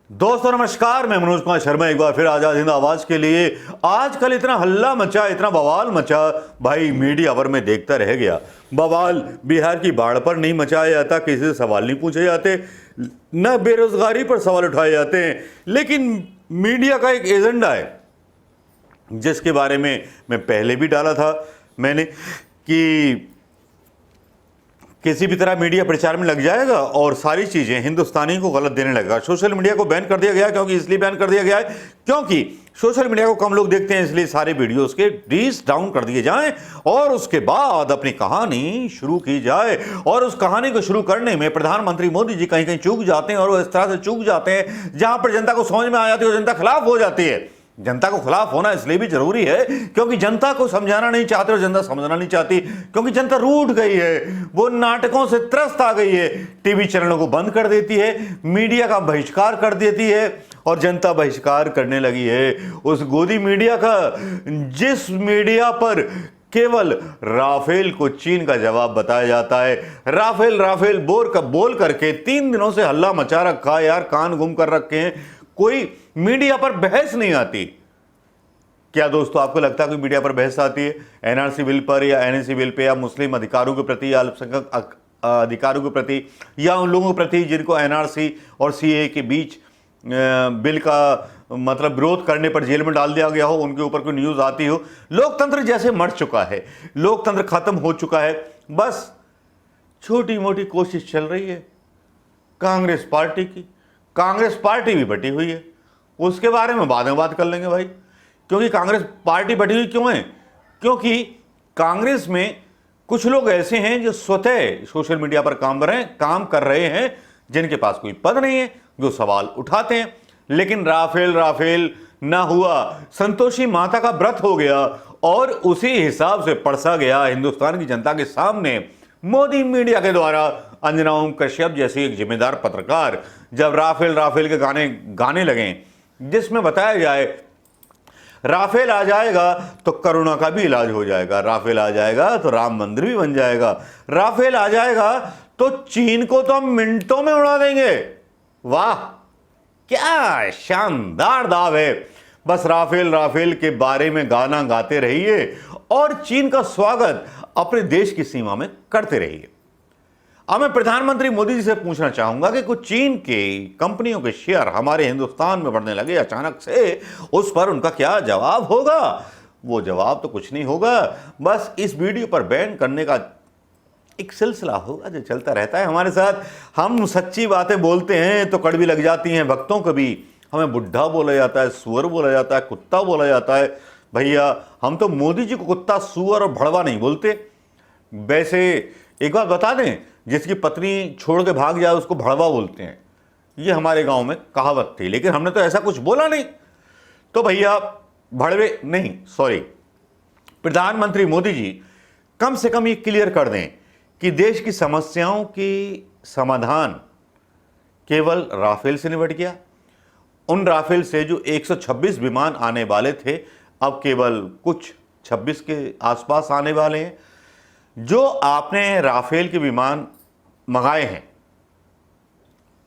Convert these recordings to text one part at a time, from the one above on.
दोस्तों नमस्कार, मैं मनोज कुमार शर्मा एक बार फिर आजाद हिंद आवाज के लिए। आजकल इतना हल्ला मचा, इतना बवाल मचा, भाई मीडिया पर मैं देखता रह गया। बवाल बिहार की बाढ़ पर नहीं मचाया जाता, किसी से सवाल नहीं पूछे जाते, न बेरोजगारी पर सवाल उठाए जाते हैं, लेकिन मीडिया का एक एजेंडा है जिसके बारे में मैं पहले भी डाला था मैंने कि किसी भी तरह मीडिया प्रचार में लग जाएगा और सारी चीजें हिंदुस्तानी को गलत देने लगेगा। सोशल मीडिया को बैन कर दिया गया, क्योंकि इसलिए बैन कर दिया गया है क्योंकि सोशल मीडिया को कम लोग देखते हैं, इसलिए सारे वीडियोस के रीच डाउन कर दिए जाएं और उसके बाद अपनी कहानी शुरू की जाए। और उस कहानी को शुरू करने में प्रधानमंत्री मोदी जी कहीं कहीं चूक जाते हैं, और वो इस तरह से चूक जाते हैं जहां पर जनता को समझ में आ जाती है और जनता खिलाफ हो जाती है। जनता को खिलाफ होना इसलिए भी जरूरी है क्योंकि जनता को समझाना नहीं चाहते और जनता समझना नहीं चाहती, क्योंकि जनता रूठ गई है, वो नाटकों से त्रस्त आ गई है, टीवी चैनलों को बंद कर देती है, मीडिया का बहिष्कार कर देती है और जनता बहिष्कार करने लगी है उस गोदी मीडिया का, जिस मीडिया पर केवल राफेल को चीन का जवाब बताया जाता है। राफेल राफेल बोल करके 3 दिनों से हल्ला मचा रखा है यार, कान गुम कर रखे हैं, कोई मीडिया पर बहस नहीं आती। क्या दोस्तों आपको लगता है कि मीडिया पर बहस आती है एनआरसी बिल पर या एनएसी बिल पे या मुस्लिम अधिकारों के प्रति या अल्पसंख्यक अधिकारों के प्रति या उन लोगों के प्रति जिनको एनआरसी और सीए के बीच बिल का मतलब विरोध करने पर जेल में डाल दिया गया हो, उनके ऊपर कोई न्यूज आती हो? लोकतंत्र जैसे मर चुका है, लोकतंत्र खत्म हो चुका है, बस छोटी मोटी कोशिश चल रही है कांग्रेस पार्टी की। कांग्रेस पार्टी भी बटी हुई है, उसके बारे में बाद में बात कर लेंगे भाई। क्योंकि कांग्रेस पार्टी बटी हुई क्यों है? क्योंकि कांग्रेस में कुछ लोग ऐसे हैं जो स्वतः सोशल मीडिया पर काम कर रहे हैं, जिनके पास कोई पद नहीं है, जो सवाल उठाते हैं। लेकिन राफेल ना हुआ, संतोषी माता का व्रत हो गया और उसी हिसाब से परसा गया हिंदुस्तान की जनता के सामने मोदी मीडिया के द्वारा। अंजना ओम कश्यप जैसी एक जिम्मेदार पत्रकार जब राफेल के गाने लगे जिसमें बताया जाए राफेल आ जाएगा तो कोरोना का भी इलाज हो जाएगा, राफेल आ जाएगा तो राम मंदिर भी बन जाएगा, राफेल आ जाएगा तो चीन को तो हम मिनटों में उड़ा देंगे। वाह क्या शानदार दाव है। बस राफेल के बारे में गाना गाते रहिए और चीन का स्वागत अपने देश की सीमा में करते रहिए। अब मैं प्रधानमंत्री मोदी जी से पूछना चाहूंगा कि कुछ चीन के कंपनियों के शेयर हमारे हिंदुस्तान में बढ़ने लगे अचानक से, उस पर उनका क्या जवाब होगा? वो जवाब तो कुछ नहीं होगा, बस इस वीडियो पर बैन करने का एक सिलसिला होगा जो चलता रहता है हमारे साथ। हम सच्ची बातें बोलते हैं तो कड़वी लग जाती हैं भक्तों को भी, हमें बुढ़ा बोला जाता है, सुअर बोला जाता है, कुत्ता बोला जाता है। भैया हम तो मोदी जी को कुत्ता, सुअर और भड़वा नहीं बोलते। वैसे एक बात बता दें, जिसकी पत्नी छोड़ के भाग जाए उसको भड़वा बोलते हैं, ये हमारे गांव में कहावत थी, लेकिन हमने तो ऐसा कुछ बोला नहीं। तो भैया भड़वे नहीं, सॉरी, प्रधानमंत्री मोदी जी कम से कम ये क्लियर कर दें कि देश की समस्याओं की समाधान केवल राफेल से निपट गया। उन राफेल से जो 126 विमान आने वाले थे, अब केवल कुछ 26 के आसपास आने वाले हैं। जो आपने राफेल के विमान मंगाए हैं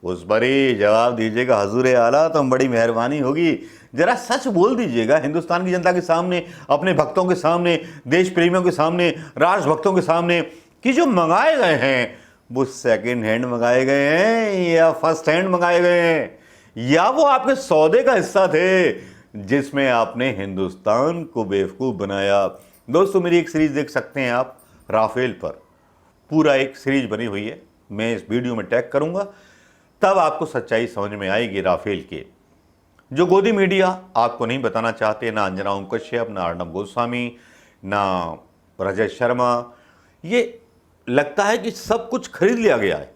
उस पर ही जवाब दीजिएगा हजूर आला, तो बड़ी मेहरबानी होगी। जरा सच बोल दीजिएगा हिंदुस्तान की जनता के सामने, अपने भक्तों के सामने, देश प्रेमियों के सामने, राष्ट्रभक्तों के सामने कि जो मंगाए गए हैं वो सेकंड हैंड मंगाए गए हैं या फर्स्ट हैंड मंगाए गए हैं, या वो आपके सौदे का हिस्सा थे जिसमें आपने हिंदुस्तान को बेवकूफ़ बनाया। दोस्तों मेरी एक सीरीज देख सकते हैं आप राफेल पर, पूरा एक सीरीज बनी हुई है, मैं इस वीडियो में टैग करूंगा, तब आपको सच्चाई समझ में आएगी राफेल के। जो गोदी मीडिया आपको नहीं बताना चाहते, ना अंजना ओम कश्यप, ना अर्नब गोस्वामी, ना रजत शर्मा, ये लगता है कि सब कुछ खरीद लिया गया है,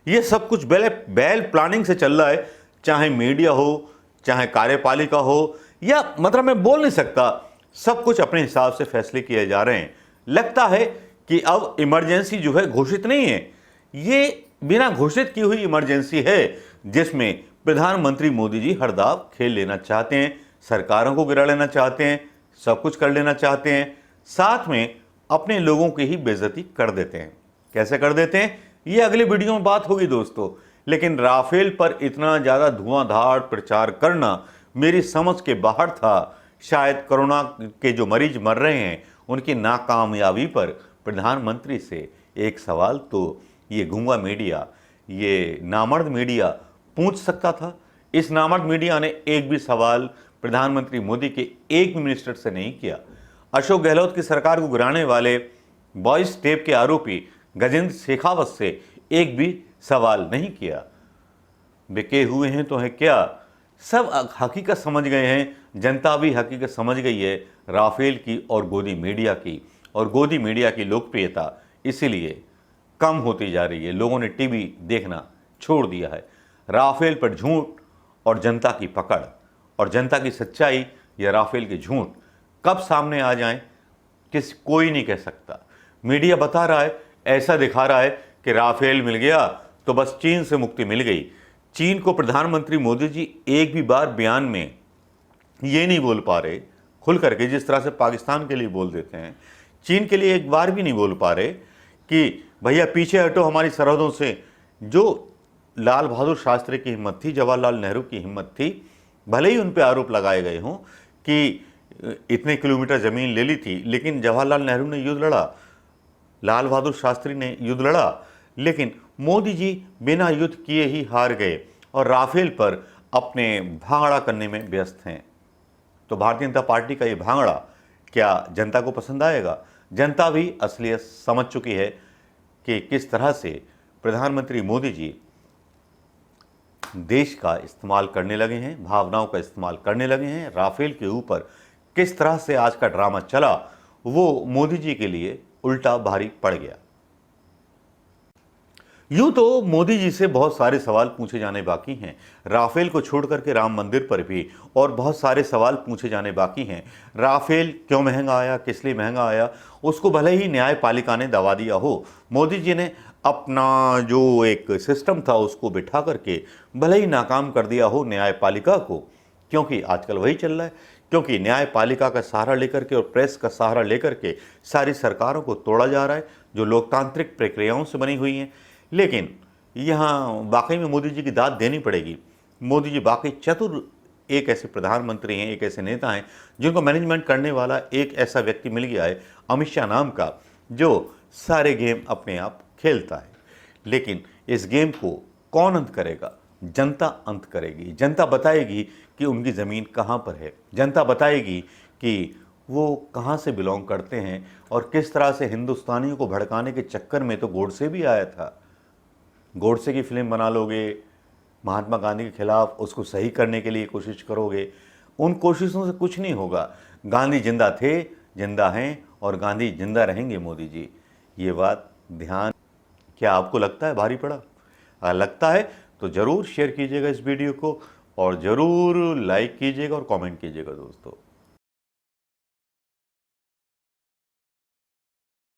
ये सब कुछ बैल प्लानिंग से चल रहा है, चाहे मीडिया हो, चाहे कार्यपालिका हो, या मतलब मैं बोल नहीं सकता, सब कुछ अपने हिसाब से फैसले किए जा रहे हैं। लगता है कि अब इमरजेंसी जो है घोषित नहीं है, ये बिना घोषित की हुई इमरजेंसी है जिसमें प्रधानमंत्री मोदी जी हर दाव खेल लेना चाहते हैं, सरकारों को गिरा लेना चाहते हैं, सब कुछ कर लेना चाहते हैं, साथ में अपने लोगों की ही बेइज्जती कर देते हैं। कैसे कर देते हैं ये अगले वीडियो में बात होगी दोस्तों। लेकिन राफेल पर इतना ज़्यादा धुआंधार प्रचार करना मेरी समझ के बाहर था। शायद कोरोना के जो मरीज मर रहे हैं उनकी नाकामयाबी पर प्रधानमंत्री से एक सवाल तो ये गूंगा मीडिया, ये नामर्द मीडिया पूछ सकता था। इस नामर्द मीडिया ने एक भी सवाल प्रधानमंत्री मोदी के एक भी मिनिस्टर से नहीं किया। अशोक गहलोत की सरकार को गिराने वाले वॉइस टेप के आरोपी गजेंद्र शेखावत से एक भी सवाल नहीं किया। बिके हुए हैं तो है क्या, सब हकीकत समझ गए हैं, जनता भी हकीकत समझ गई है राफेल की और गोदी मीडिया की। और गोदी मीडिया की लोकप्रियता इसीलिए कम होती जा रही है, लोगों ने टीवी देखना छोड़ दिया है। राफेल पर झूठ और जनता की पकड़ और जनता की सच्चाई या राफेल के झूठ कब सामने आ जाएं कोई नहीं कह सकता। मीडिया बता रहा है, ऐसा दिखा रहा है कि राफेल मिल गया तो बस चीन से मुक्ति मिल गई। चीन को प्रधानमंत्री मोदी जी एक भी बार बयान में ये नहीं बोल पा रहे खुल करके, जिस तरह से पाकिस्तान के लिए बोल देते हैं, चीन के लिए एक बार भी नहीं बोल पा रहे कि भैया पीछे हटो हमारी सरहदों से। जो लाल बहादुर शास्त्री की हिम्मत थी, जवाहरलाल नेहरू की हिम्मत थी, भले ही उन पर आरोप लगाए गए हों कि इतने किलोमीटर ज़मीन ले ली थी, लेकिन जवाहरलाल नेहरू ने युद्ध लड़ा, लाल बहादुर शास्त्री ने युद्ध लड़ा, लेकिन मोदी जी बिना युद्ध किए ही हार गए और राफेल पर अपने भांगड़ा करने में व्यस्त हैं। तो भारतीय जनता पार्टी का ये भांगड़ा क्या जनता को पसंद आएगा? जनता भी असलियत समझ चुकी है कि किस तरह से प्रधानमंत्री मोदी जी देश का इस्तेमाल करने लगे हैं, भावनाओं का इस्तेमाल करने लगे हैं। राफेल के ऊपर किस तरह से आज का ड्रामा चला वो मोदी जी के लिए उल्टा भारी पड़ गया। यूं तो मोदी जी से बहुत सारे सवाल पूछे जाने बाकी हैं, राफेल को छोड़ करके राम मंदिर पर भी और बहुत सारे सवाल पूछे जाने बाकी हैं। राफेल क्यों महंगा आया, किस लिए महंगा आया, उसको भले ही न्यायपालिका ने दबा दिया हो, मोदी जी ने अपना जो एक सिस्टम था उसको बिठा करके भले ही नाकाम कर दिया हो न्यायपालिका को, क्योंकि आजकल वही चल रहा है। क्योंकि न्यायपालिका का सहारा लेकर के और प्रेस का सहारा लेकर के सारी सरकारों को तोड़ा जा रहा है जो लोकतांत्रिक प्रक्रियाओं से बनी हुई हैं। लेकिन यहाँ वाकई में मोदी जी की दाद देनी पड़ेगी। मोदी जी वाकई चतुर एक ऐसे प्रधानमंत्री हैं, एक ऐसे नेता हैं जिनको मैनेजमेंट करने वाला एक ऐसा व्यक्ति मिल गया है, अमित शाह नाम का, जो सारे गेम अपने आप खेलता है। लेकिन इस गेम को कौन अंत करेगा? जनता अंत करेगी। जनता बताएगी कि उनकी ज़मीन कहाँ पर है, जनता बताएगी कि वो कहाँ से बिलोंग करते हैं और किस तरह से हिंदुस्तानियों को भड़काने के चक्कर में तो गोडसे भी आया था। गोडसे की फिल्म बना लोगे, महात्मा गांधी के खिलाफ उसको सही करने के लिए कोशिश करोगे, उन कोशिशों से कुछ नहीं होगा। गांधी जिंदा थे, जिंदा हैं और गांधी जिंदा रहेंगे मोदी जी। ये बात ध्यान, क्या आपको लगता है भारी पड़ा? अगर लगता है तो ज़रूर शेयर कीजिएगा इस वीडियो को और ज़रूर लाइक कीजिएगा और कमेंट कीजिएगा दोस्तों।